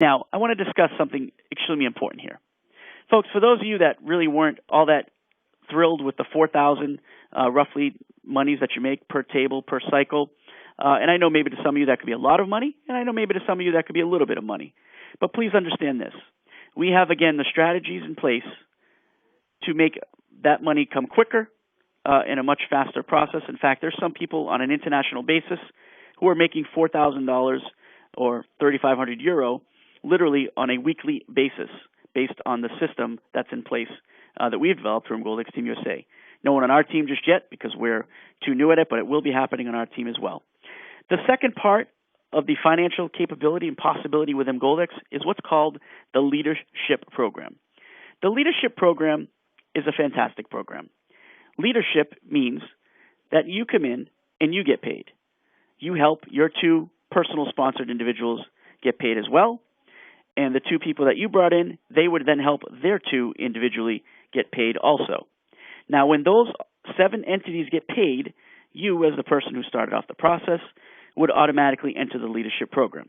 Now, I want to discuss something extremely important here. Folks, for those of you that really weren't all that thrilled with the 4,000 roughly monies that you make per table, per cycle, and I know maybe to some of you that could be a lot of money, and I know maybe to some of you that could be a little bit of money. But please understand this. We have, again, the strategies in place to make that money come quicker in a much faster process. In fact, there's some people on an international basis who are making $4,000 or 3,500 euro literally on a weekly basis based on the system that's in place that we've developed through EmGoldex Team USA. No one on our team just yet because we're too new at it, but it will be happening on our team as well. The second part of the financial capability and possibility with EmGoldex is what's called the Leadership Program. The Leadership Program is a fantastic program. Leadership means that you come in and you get paid. You help your two personal sponsored individuals get paid as well, and the two people that you brought in, they would then help their two individually get paid also. Now, when those 7 entities get paid, you, as the person who started off the process, would automatically enter the leadership program.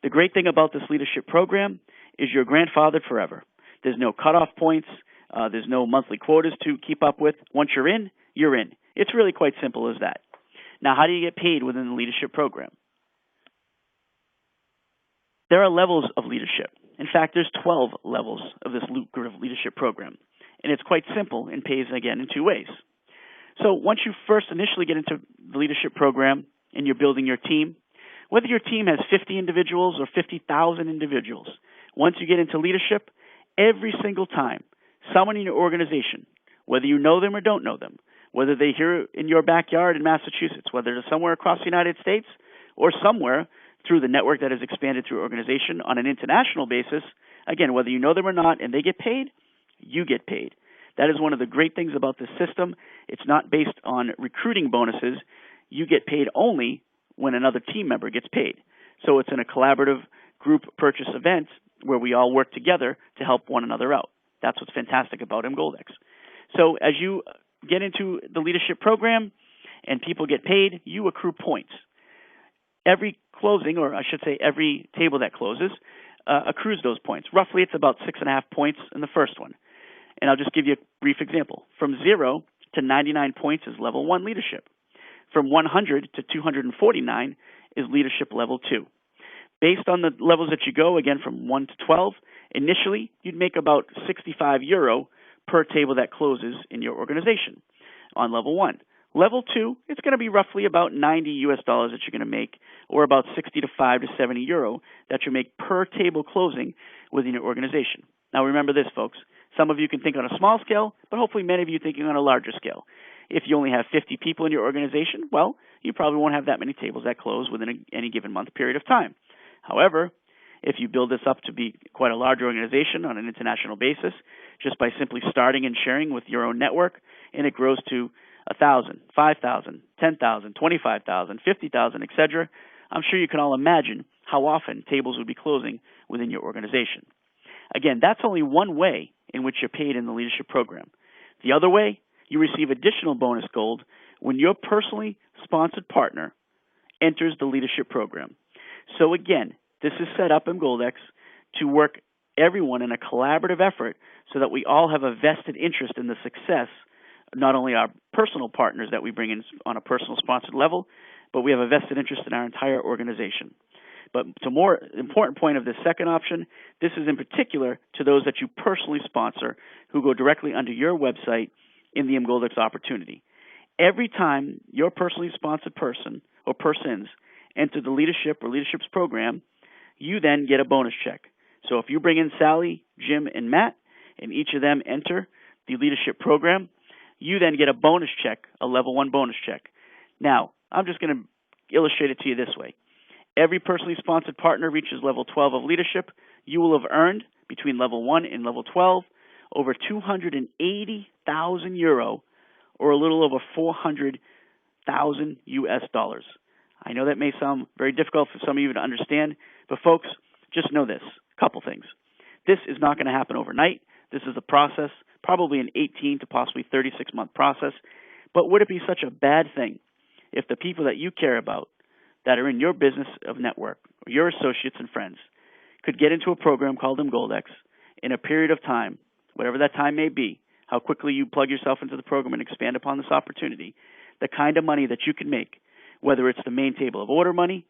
The great thing about this leadership program is you're grandfathered forever. There's no cutoff points. There's no monthly quotas to keep up with. Once you're in, you're in. It's really quite simple as that. Now, how do you get paid within the leadership program? There are levels of leadership. In fact, there's 12 levels of this lucrative leadership program. And it's quite simple and pays, again, in 2 ways. So once you first initially get into the leadership program and you're building your team, whether your team has 50 individuals or 50,000 individuals, once you get into leadership, every single time someone in your organization, whether you know them or don't know them, whether they're here in your backyard in Massachusetts, whether they're somewhere across the United States or somewhere through the network that has expanded through your organization on an international basis, again, whether you know them or not and they get paid, you get paid. That is one of the great things about this system. It's not based on recruiting bonuses. You get paid only when another team member gets paid. So it's in a collaborative group purchase event where we all work together to help one another out. That's what's fantastic about EmGoldex. So as you get into the leadership program and people get paid, you accrue points. Every closing, or I should say every table that closes, accrues those points. Roughly, it's about 6.5 points in the first one. And I'll just give you a brief example. From 0 to 99 points is level 1 leadership. From 100 to 249 is leadership level 2. Based on the levels that you go, again, from 1 to 12, initially, you'd make about 65 euro per table that closes in your organization on level 1. Level 2, it's going to be roughly about 90 US dollars that you're going to make, or about 65 to 70 euro that you make per table closing within your organization. Now, remember this, folks. Some of you can think on a small scale, but hopefully many of you thinking on a larger scale. If you only have 50 people in your organization, well, you probably won't have that many tables that close within any given month period of time. However, if you build this up to be quite a large organization on an international basis, just by simply starting and sharing with your own network, and it grows to 1,000, 5,000, 10,000, 25,000, 50,000, etc., I'm sure you can all imagine how often tables would be closing within your organization. Again, that's only one way in which you're paid in the leadership program. The other way, you receive additional bonus gold when your personally sponsored partner enters the leadership program. So again, this is set up in EmGoldex to work everyone in a collaborative effort so that we all have a vested interest in the success, not only our personal partners that we bring in on a personal sponsored level, but we have a vested interest in our entire organization. But the more important point of this second option, this is in particular to those that you personally sponsor who go directly under your website in the EmGoldex opportunity. Every time your personally sponsored person or persons enter the leadership or leaderships program, you then get a bonus check. So if you bring in Sally, Jim, and Matt, and each of them enter the leadership program, you then get a bonus check, a level 1 bonus check. Now, I'm just going to illustrate it to you this way. Every personally sponsored partner reaches level 12 of leadership, you will have earned between level 1 and level 12 over 280,000 euro, or a little over 400,000 US dollars. I know that may sound very difficult for some of you to understand, but folks, just know this, a couple things. This is not going to happen overnight. This is a process, probably an 18 to possibly 36-month process. But would it be such a bad thing if the people that you care about that are in your business of network, or your associates and friends, could get into a program called EmGoldex in a period of time, whatever that time may be, how quickly you plug yourself into the program and expand upon this opportunity, the kind of money that you can make, whether it's the main table of order money,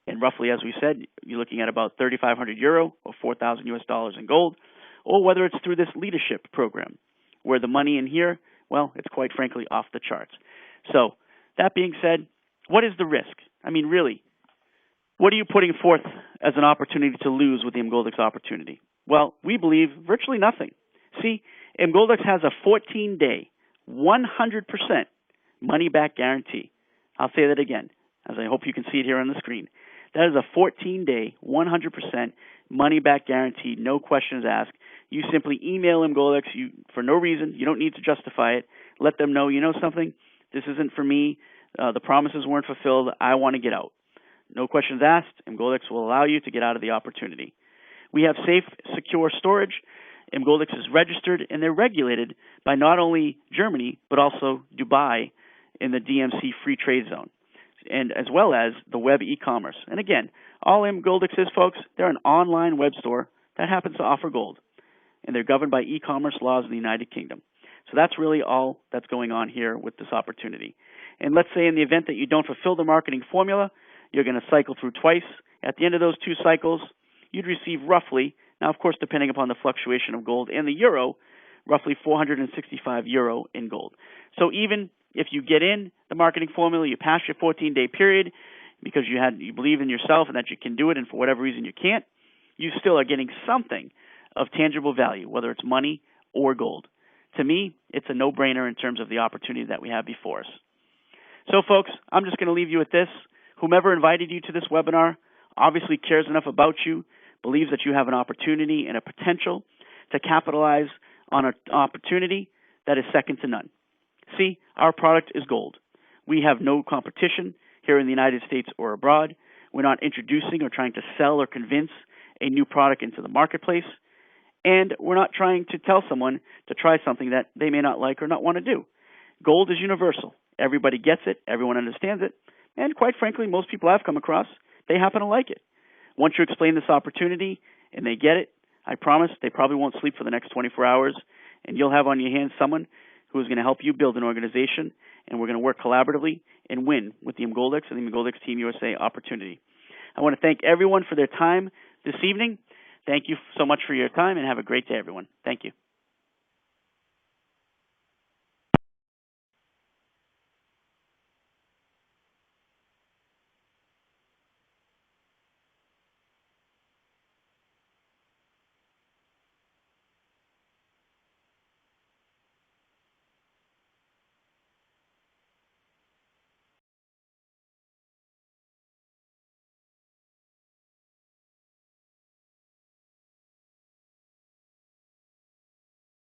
and roughly, as we said, you're looking at about 3,500 euro or 4,000 US dollars in gold, or whether it's through this leadership program, where the money in here, well, it's quite frankly off the charts. So, that being said, what is the risk? I mean, really, what are you putting forth as an opportunity to lose with the EmGoldex opportunity? Well, we believe virtually nothing. See, EmGoldex has a 14-day, 100% money-back guarantee. I'll say that again, as I hope you can see it here on the screen. That is a 14-day, 100% money-back guarantee, no questions asked. You simply email EmGoldex for no reason. You don't need to justify it. Let them know, you know something, this isn't for me. The promises weren't fulfilled. I want to get out. No questions asked. EmGoldex will allow you to get out of the opportunity. We have safe, secure storage. EmGoldex is registered, and they're regulated by not only Germany, but also Dubai in the DMC free trade zone, and as well as the web e-commerce. And again, all EmGoldex is, folks, they're an online web store that happens to offer gold, and they're governed by e-commerce laws in the United Kingdom. So that's really all that's going on here with this opportunity. And let's say in the event that you don't fulfill the marketing formula, you're going to cycle through twice. At the end of those 2 cycles, you'd receive roughly, now of course depending upon the fluctuation of gold and the euro, roughly 465 euro in gold. So even if you get in the marketing formula, you pass your 14-day period because you believe in yourself and that you can do it, and for whatever reason you can't, you still are getting something of tangible value, whether it's money or gold. To me, it's a no-brainer in terms of the opportunity that we have before us. So, folks, I'm just going to leave you with this. Whomever invited you to this webinar obviously cares enough about you, believes that you have an opportunity and a potential to capitalize on an opportunity that is second to none. See, our product is gold. We have no competition here in the United States or abroad. We're not introducing or trying to sell or convince a new product into the marketplace. And we're not trying to tell someone to try something that they may not like or not want to do. Gold is universal. Everybody gets it. Everyone understands it. And quite frankly, most people I've come across, they happen to like it. Once you explain this opportunity and they get it, I promise they probably won't sleep for the next 24 hours, and you'll have on your hands someone who is going to help you build an organization, and we're going to work collaboratively and win with the EmGoldex and the EmGoldex Team USA opportunity. I want to thank everyone for their time this evening. Thank you so much for your time, and have a great day, everyone. Thank you.